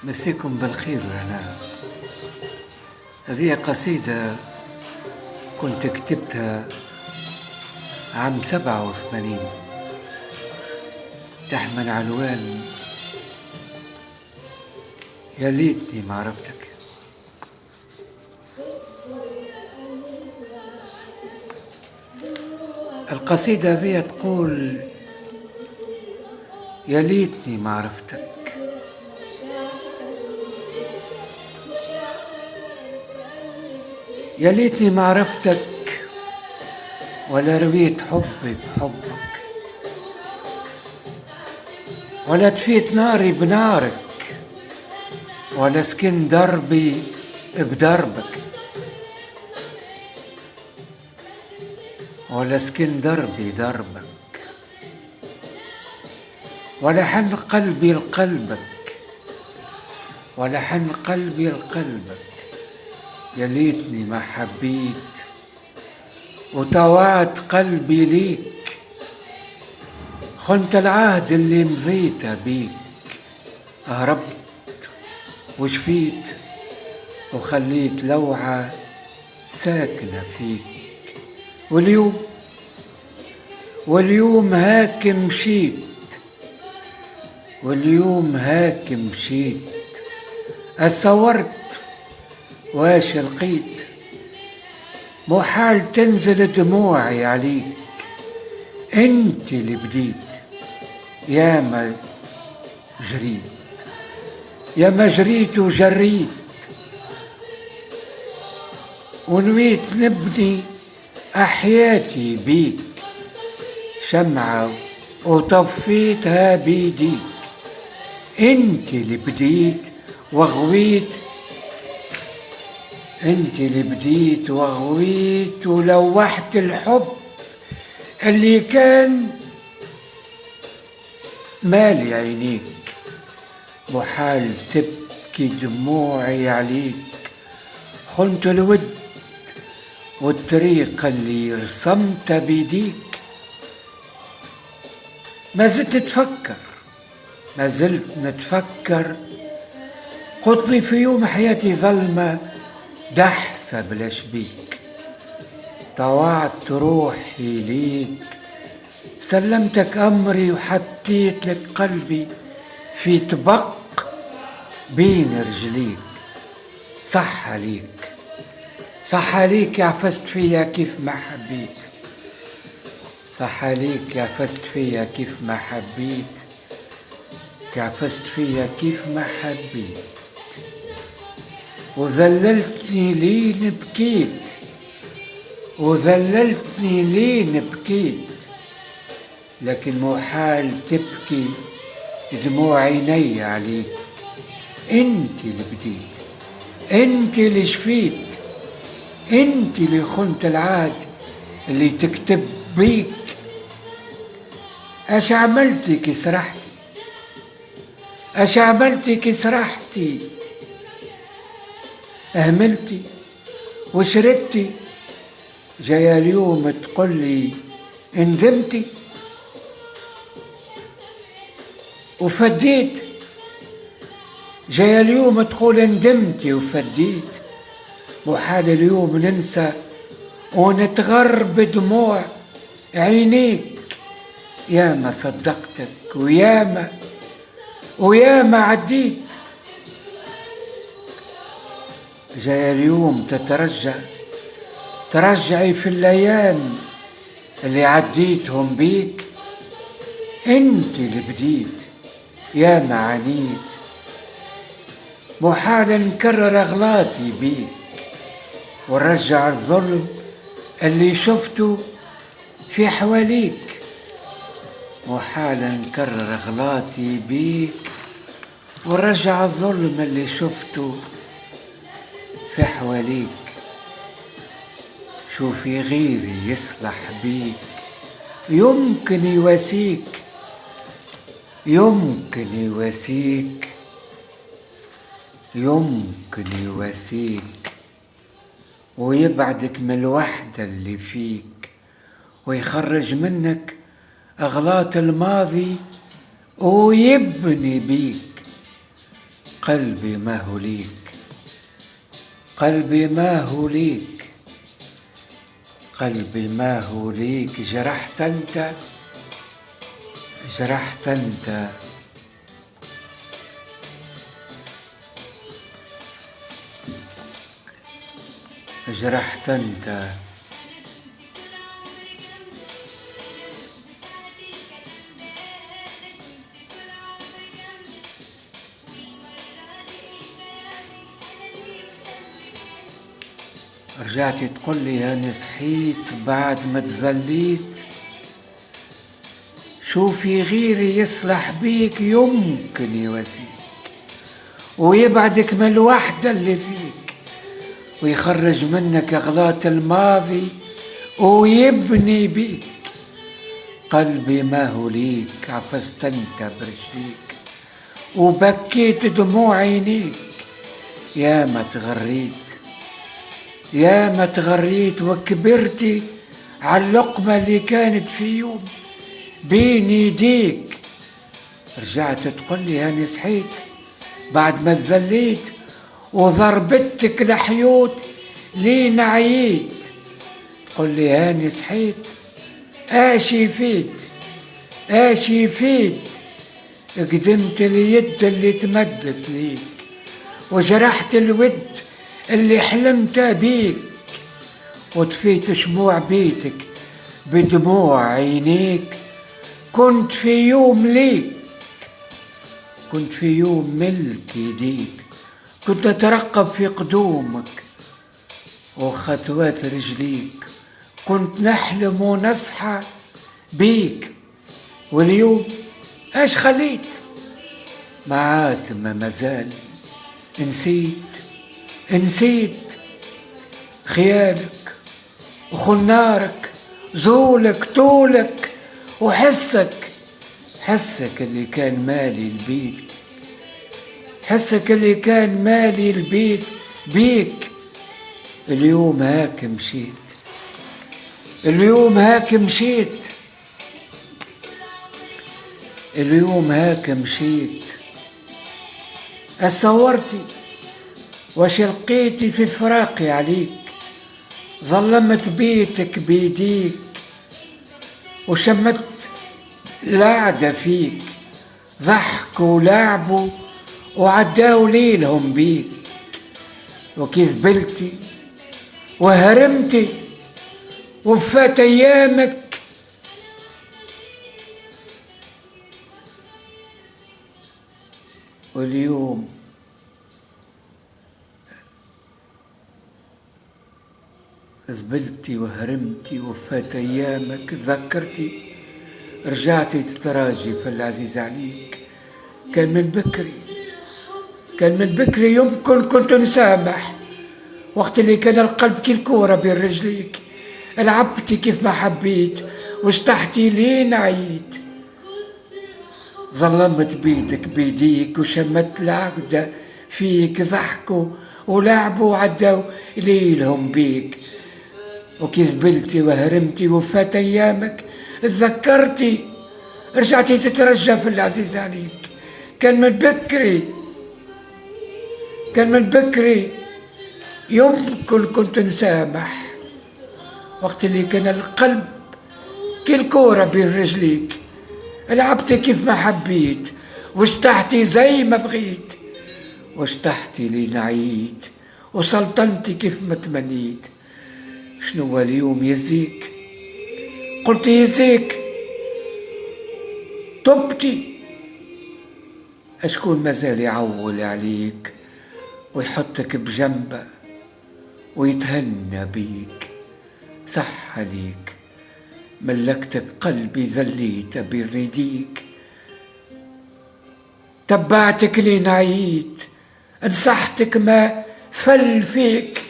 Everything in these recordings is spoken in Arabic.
مسيكم بالخير. أنا هذه قصيدة كنت كتبتها عام 87، تحمل عنوان يا ليتني ما عرفتك. القصيدة فيها تقول يا ليتني ما عرفتك، يا ليتني ما عرفتك ولا رويت حبي بحبك، ولا طفيت ناري بنارك، ولا سكن دربي بدربك، ولا سكن دربي دربك، ولا حن قلبي لقلبك، ولا حن قلبي لقلبك. يا ليتني ما حبيت وطوعت قلبي ليك، خنت العهد اللي مضيت بيك، هربت وشفيت وخليت لوعة ساكنة فيك. واليوم هاك مشيت، واليوم هاك مشيت، اتصورت واش لقيت، محال تنزل دموعي عليك، انت اللي بديت يا ما جريت، يا ما جريت وجريت، ونويت نبني أحياتي بيك، شمعة وطفيتها بيديك، انت اللي بديت وغويت، انت اللي بديت وغويت، ولوحت الحب اللي كان مالي عينيك، محال تبكي دموعي عليك، خنت الود والطريق اللي رسمت بيديك. ما زلت تفكر، ما زلت نتفكر، قلت لي في يوم حياتي ظلمة دحسة بلا شبيك، طوعت روحي ليك، سلمتك أمري وحطيت لك قلبي في طبق بين رجليك. صح عليك، صح عليك يا عفست فيا كيف ما حبيت، صح عليك يا عفست فيا كيف ما حبيت، عفست فيا كيف ما حبيت، وذللتني لين بكيت، وذللتني لين بكيت، لكن محال تبكي دموع عيني عليك، انت اللي بديت، انت اللي شفيت، انت اللي خنت العهد اللي تكتب بيك. اش عملتي كي سرحتي، اش عملتي كي سرحتي، اهملتي وشردتي، جاي اليوم تقولي اندمتي وفديت، جاي اليوم تقول اندمتي وفديت، محال اليوم ننسى ونتغر بدموع عينيك، يا ما صدقتك ويا ما عديت، جاي اليوم ترجعي في الأيام اللي عديتهم بيك، انت اللي بديت يا ما عانيت، محال نكرر أغلاطي بيك، ونرجع الظلم اللي شفته في حواليك، محال نكرر أغلاطي بيك، ونرجع الظلم اللي شفته في حواليك. شوفي غيري يصلح بيك، يمكن يواسيك، يمكن يواسيك، يمكن يواسيك، ويبعدك من الوحدة اللي فيك، ويخرج منك أغلاط الماضي ويبني بيك قلبي ما هو ليك، قلبي ما هو ليك، قلبي ما هو ليك، جرحت أنت، جرحت أنت، جرحت أنت. رجعتي تقول لي أنا صحيت بعد ما تذليت، شوفي غيري يصلح بيك يمكن يواسيك ويبعدك من الوحدة اللي فيك ويخرج منك أغلاط الماضي ويبني بيك. قلبي ما هو ليك، عفزت أنت برجليك وبكيت دموع عينيك. يا ما تغريت، يا ما تغريت وكبرتي على اللقمة اللي كانت في يوم بين يديك. رجعت تقول لي أنا صحيت بعد ما تذليت وضربتك لحيوت لين عييت. تقول لي أنا صحيت، آشي فيت، آشي فيت، قدمت اليد اللي تمدت ليك وجرحت الود اللي حلمت بيك وطفيت شموع بيتك بدموع عينيك. كنت في يوم ليك، كنت في يوم ملك يديك، كنت أترقب في قدومك وخطوات رجليك، كنت نحلم ونصحى بيك. واليوم ايش خليت؟ معاك ما مازال نسيت، نسيت خيالك وخنارك، زولك طولك وحسك، حسك اللي كان مالي البيت، حسك اللي كان مالي البيت بيك. اليوم هاك مشيت، اليوم هاك مشيت، اليوم هاك مشيت. أصورتي وش لقيتي في فراقي عليك، ظلمت بيتك بيديك وشمت القعدة فيك، ضحكوا ولعبوا وعداوا ليلهم بيك. وكذبلتي وهرمتي وفات أيامك، واليوم ذبلتي وهرمتي وفات أيامك. تذكرتي رجعتي تتراجي في العزيز عليك. كان من بكري، كان من بكري يمكن كنت نسامح، وقت اللي كان القلب كالكورة بين رجليك. لعبتي كيف ما حبيت واشتحتي لين عييت، ظلمت بيدك بيديك وشمت العقدة فيك، ضحكوا ولعبوا وعدوا ليلهم بيك. وكذبلتي وهرمتي وفات أيامك. تذكرتي رجعتي تترجى في العزيز عليك. كان من بكري، كان من بكري يمكن كنت نسامح، وقت اللي كان القلب كالكورة بين رجليك. لعبتي كيف ما حبيت واشتحتي زي ما بغيت، واشتحتي لين عييت وسلطنتي كيف ما تمنيت. شنو اليوم يزيك؟ قلت يزيك، تبتي. اشكون مازال يعول عليك ويحطك بجنبه ويتهنى بيك؟ صح عليك، ملكتك قلبي ذليت بريديك، تبعتك لين عييت، انصحتك ما فل فيك،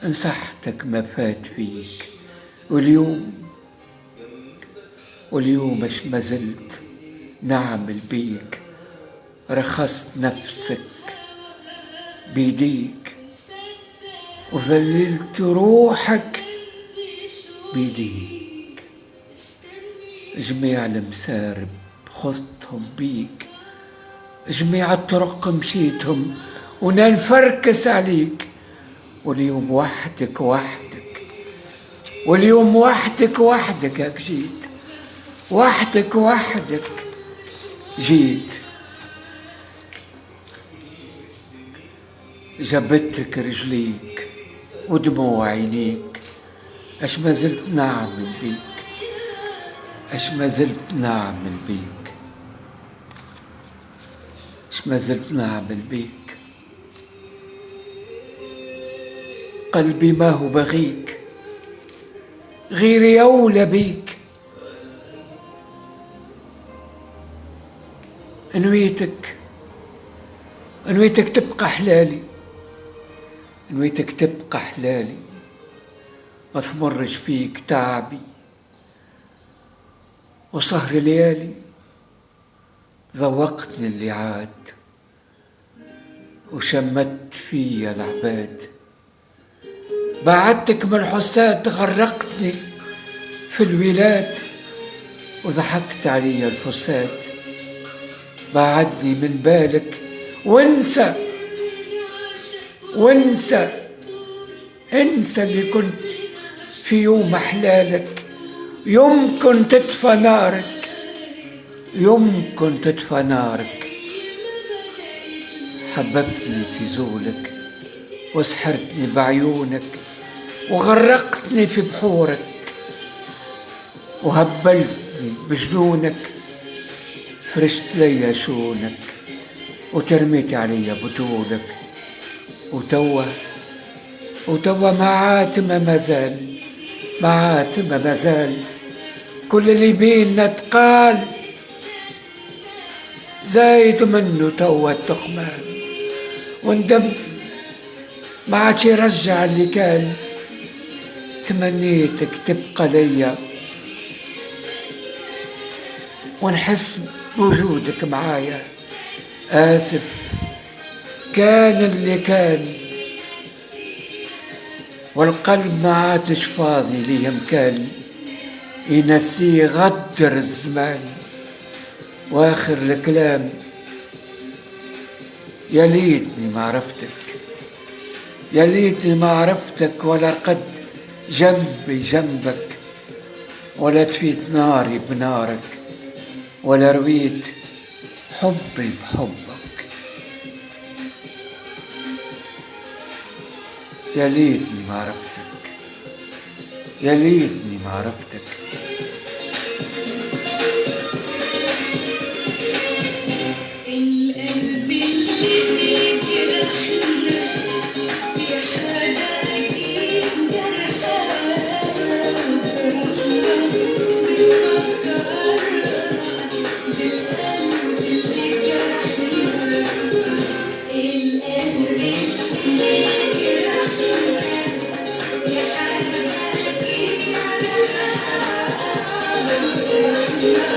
انصحتك ما فات فيك. واليوم اش ما زلت نعمل بيك؟ رخصت نفسك بيديك وذللت روحك بيديك. جميع المسارب خصتهم بيك جميع الطرق مشيتهم وننفركس عليك، واليوم وحدك وحدك، واليوم وحدك وحدك هاك جيت، وحدك وحدك جيت. جبتك رجليك ودموع عينيك، اش ما زلت نعمل بيك، اش ما زلت نعمل بيك، اش ما زلت نعمل بيك. قلبي ما هو بغيك، غيري أولى بيك. نويتك تبقى حلالي، نويتك تبقى حلالي، ما ثمرش فيك تعبي وسهر ليالي. ذوقتني اللي عاد وشمت فيا العباد، بعدتك من الحساد، غرقتني في الولاد وضحكت علي الفساد. بعدني من بالك وانسى، وانسى، انسى اللي كنت في يوم احلالك. يمكن تطفى نارك، يمكن تطفى نارك. حببتني في زولك وسحرتني بعيونك وغرقتني في بحورك وهبلتني بجنونك. فرشت لي شونك وترميت علي بطولك. وتوا معاتمة مازال، معاتمة مازال. كل اللي بينا تقال زايد منه توا التخمان، وندم ما عادش يرجع اللي كان. تمنيتك تبقى ليا ونحس بوجودك معايا. آسف كان اللي كان، والقلب ما عادش فاضي ليه مكان ينسيه غدر الزمان. واخر الكلام يا ليتني ما عرفتك، يا ليتني ما عرفتك، ولا قد جنبي جنبك، ولا طفيت ناري بنارك، ولا رويت حبي بحبك. يا ليتني ما عرفتك، يا ليتني ما عرفتك. القلب اللي جرحنا في حاجة أكيد جرحنا، بنفكرنا بالقلب اللي جرحنا. القلب اللي جرحنا في حاجة أكيد جرحنا، بنفكرنا